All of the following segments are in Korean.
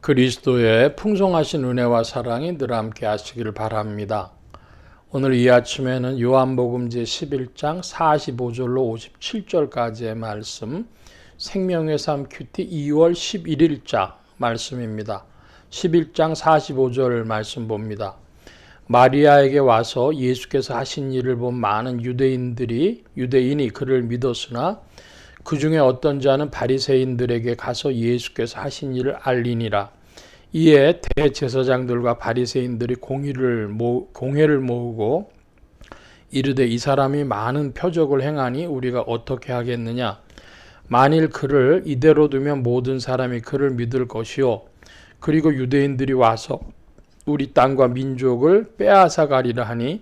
그리스도의 풍성하신 은혜와 사랑이 늘 함께 하시기를 바랍니다. 오늘 이 아침에는 요한복음 제11장 45절로 57절까지의 말씀, 생명의 삶 큐티 2월 11일자 말씀입니다. 11장 45절 말씀 봅니다. 마리아에게 와서 예수께서 하신 일을 본 많은 유대인이 그를 믿었으나 그 중에 어떤 자는 바리새인들에게 가서 예수께서 하신 일을 알리니라. 이에 대제사장들과 바리새인들이 공회를 모으고 이르되 이 사람이 많은 표적을 행하니 우리가 어떻게 하겠느냐. 만일 그를 이대로 두면 모든 사람이 그를 믿을 것이요 그리고 유대인들이 와서 우리 땅과 민족을 빼앗아 가리라 하니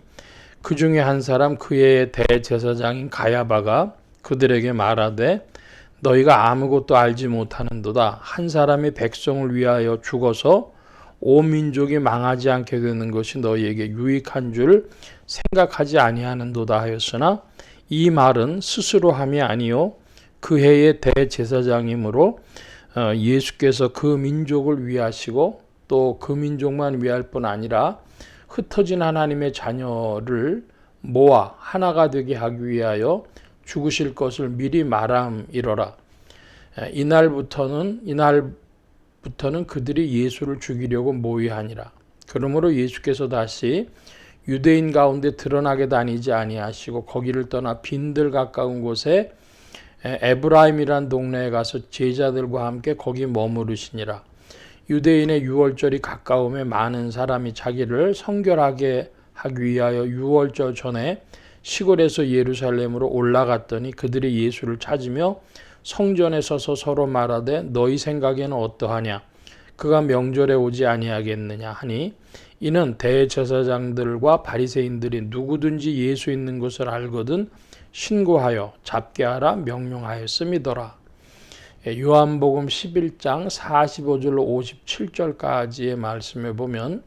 그 중에 한 사람 그의 대제사장인 가야바가 그들에게 말하되 너희가 아무것도 알지 못하는도다. 한 사람이 백성을 위하여 죽어서 온 민족이 망하지 않게 되는 것이 너희에게 유익한 줄 생각하지 아니하는도다 하였으나 이 말은 스스로 함이 아니요 그 해의 대제사장이므로 예수께서 그 민족을 위하시고 또 그 민족만 위할 뿐 아니라 흩어진 하나님의 자녀를 모아 하나가 되게 하기 위하여 죽으실 것을 미리 말함이로라. 이날부터는 그들이 예수를 죽이려고 모의하니라. 그러므로 예수께서 다시 유대인 가운데 드러나게 다니지 아니하시고 거기를 떠나 빈들 가까운 곳에 에브라임이란 동네에 가서 제자들과 함께 거기 머무르시니라. 유대인의 유월절이 가까움에 많은 사람이 자기를 성결하게 하기 위하여 유월절 전에 시골에서 예루살렘으로 올라갔더니 그들이 예수를 찾으며 성전에 서서 서로 말하되 너희 생각에는 어떠하냐 그가 명절에 오지 아니하겠느냐 하니 이는 대제사장들과 바리새인들이 누구든지 예수 있는 것을 알거든 신고하여 잡게 하라 명령하였음이더라. 요한복음 11장 45절로 57절까지의 말씀에 보면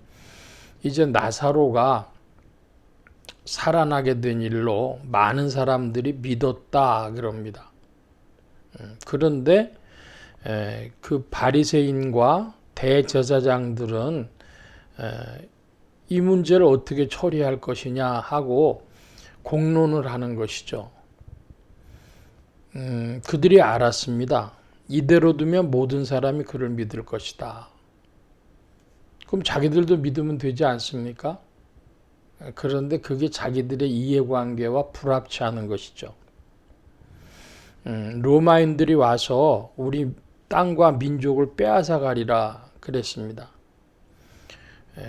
이제 나사로가 살아나게 된 일로 많은 사람들이 믿었다 그럽니다. 그런데 그 바리새인과 대제사장들은 이 문제를 어떻게 처리할 것이냐 하고 공론을 하는 것이죠. 그들이 알았습니다. 이대로 두면 모든 사람이 그를 믿을 것이다. 그럼 자기들도 믿으면 되지 않습니까? 그런데 그게 자기들의 이해관계와 불합치 않은 것이죠. 로마인들이 와서 우리 땅과 민족을 빼앗아 가리라 그랬습니다.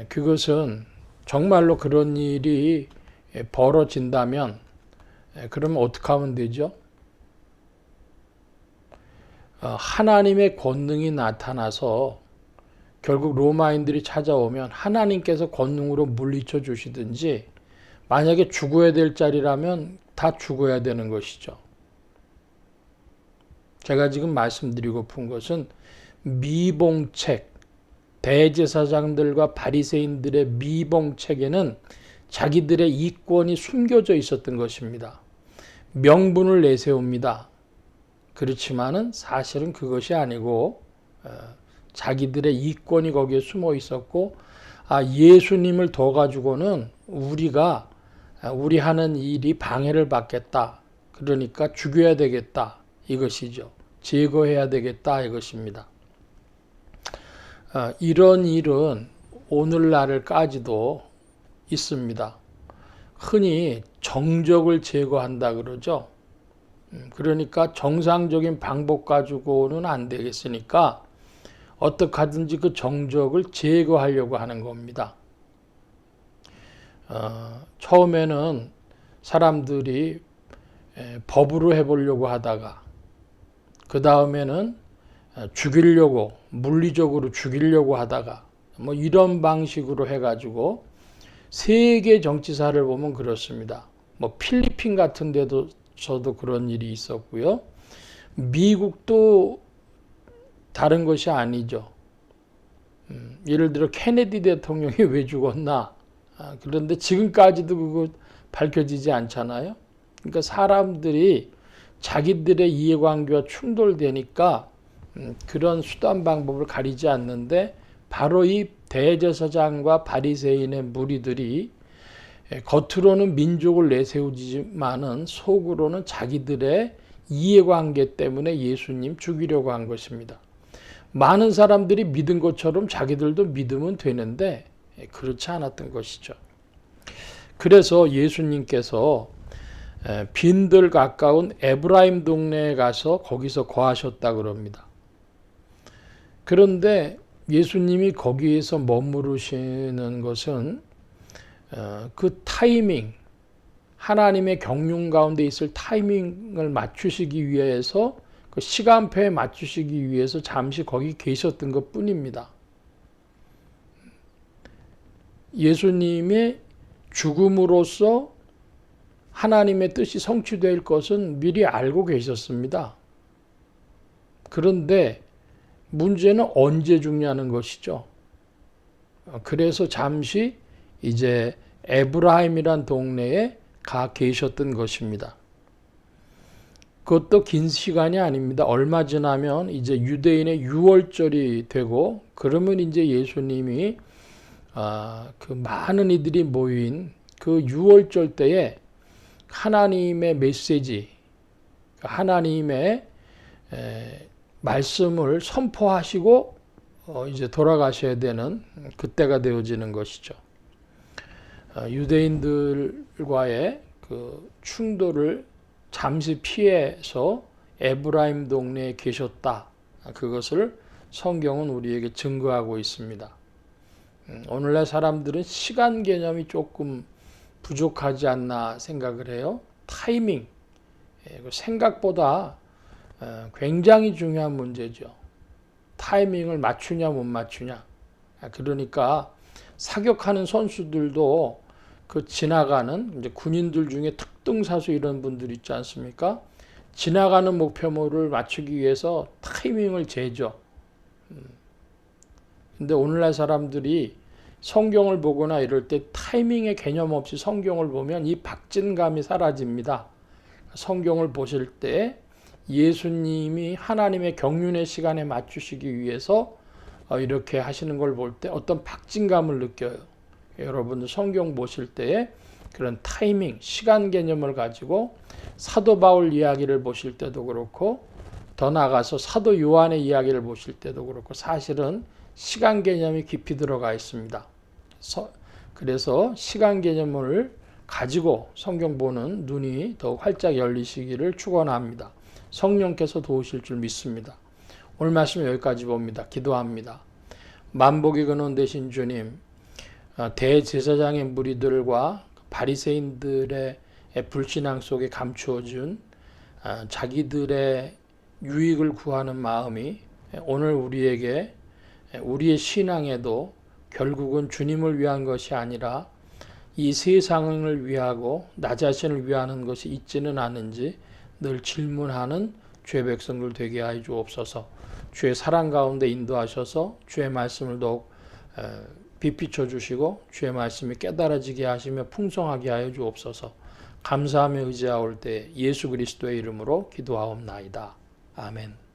그것은 정말로 그런 일이 벌어진다면 그러면 어떻게 하면 되죠? 하나님의 권능이 나타나서 결국 로마인들이 찾아오면 하나님께서 권능으로 물리쳐 주시든지 만약에 죽어야 될 자리라면 다 죽어야 되는 것이죠. 제가 지금 말씀드리고픈 것은 미봉책, 대제사장들과 바리새인들의 미봉책에는 자기들의 이권이 숨겨져 있었던 것입니다. 명분을 내세웁니다. 그렇지만은 사실은 그것이 아니고 자기들의 이권이 거기에 숨어 있었고 예수님을 둬 가지고는 우리 하는 일이 방해를 받겠다. 그러니까 죽여야 되겠다. 이것이죠. 제거해야 되겠다. 이것입니다. 이런 일은 오늘날까지도 있습니다. 흔히 정적을 제거한다 그러죠. 그러니까 정상적인 방법 가지고는 안 되겠으니까 어떻게 하든지 그 정적을 제거하려고 하는 겁니다. 처음에는 사람들이 법으로 해보려고 하다가 그 다음에는 죽이려고 물리적으로 죽이려고 하다가 뭐 이런 방식으로 해가지고 세계 정치사를 보면 그렇습니다. 뭐 필리핀 같은 데도 저도 그런 일이 있었고요. 미국도 다른 것이 아니죠. 예를 들어 케네디 대통령이 왜 죽었나? 그런데 지금까지도 그거 밝혀지지 않잖아요. 그러니까 사람들이 자기들의 이해관계와 충돌되니까 그런 수단 방법을 가리지 않는데 바로 이 대제사장과 바리새인의 무리들이 겉으로는 민족을 내세우지만은 속으로는 자기들의 이해관계 때문에 예수님 죽이려고 한 것입니다. 많은 사람들이 믿은 것처럼 자기들도 믿으면 되는데 그렇지 않았던 것이죠. 그래서 예수님께서 빈들 가까운 에브라임 동네에 가서 거기서 거하셨다 그럽니다. 그런데 예수님이 거기에서 머무르시는 것은 그 타이밍, 하나님의 경륜 가운데 있을 타이밍을 맞추시기 위해서 그 시간표에 맞추시기 위해서 잠시 거기 계셨던 것 뿐입니다. 예수님의 죽음으로써 하나님의 뜻이 성취될 것은 미리 알고 계셨습니다. 그런데 문제는 언제 죽냐는 것이죠. 그래서 잠시 이제 에브라임이란 동네에 가 계셨던 것입니다. 그것도 긴 시간이 아닙니다. 얼마 지나면 이제 유대인의 유월절이 되고 그러면 이제 예수님이 그 많은 이들이 모인 그 유월절 때에 하나님의 메시지, 하나님의 말씀을 선포하시고 이제 돌아가셔야 되는 그때가 되어지는 것이죠. 유대인들과의 그 충돌을 잠시 피해서 에브라임 동네에 계셨다. 그것을 성경은 우리에게 증거하고 있습니다. 오늘날 사람들은 시간 개념이 조금 부족하지 않나 생각을 해요. 타이밍, 생각보다 굉장히 중요한 문제죠. 타이밍을 맞추냐 못 맞추냐. 그러니까 사격하는 선수들도 그 지나가는 이제 군인들 중에 특등사수 이런 분들 있지 않습니까? 지나가는 목표물을 맞추기 위해서 타이밍을 재죠. 근데 오늘날 사람들이 성경을 보거나 이럴 때 타이밍의 개념 없이 성경을 보면 이 박진감이 사라집니다. 성경을 보실 때 예수님이 하나님의 경륜의 시간에 맞추시기 위해서 이렇게 하시는 걸 볼 때 어떤 박진감을 느껴요. 여러분들 성경 보실 때에 그런 타이밍, 시간 개념을 가지고 사도 바울 이야기를 보실 때도 그렇고 더 나아가서 사도 요한의 이야기를 보실 때도 그렇고 사실은 시간 개념이 깊이 들어가 있습니다. 그래서 시간 개념을 가지고 성경 보는 눈이 더욱 활짝 열리시기를 축원합니다. 성령께서 도우실 줄 믿습니다. 오늘 말씀 여기까지 봅니다. 기도합니다. 만복의 근원 되신 주님, 대제사장의 무리들과 바리새인들의 불신앙 속에 감추어준 자기들의 유익을 구하는 마음이 오늘 우리에게 우리의 신앙에도 결국은 주님을 위한 것이 아니라 이 세상을 위하고 나 자신을 위하는 것이 있지는 않은지 늘 질문하는 주의 백성들 되게 하여 주옵소서. 주의 사랑 가운데 인도하셔서 주의 말씀을 더욱 비비춰 주시고 주의 말씀이 깨달아지게 하시며 풍성하게 하여 주옵소서. 감사하며 의지하올 때 예수 그리스도의 이름으로 기도하옵나이다. 아멘.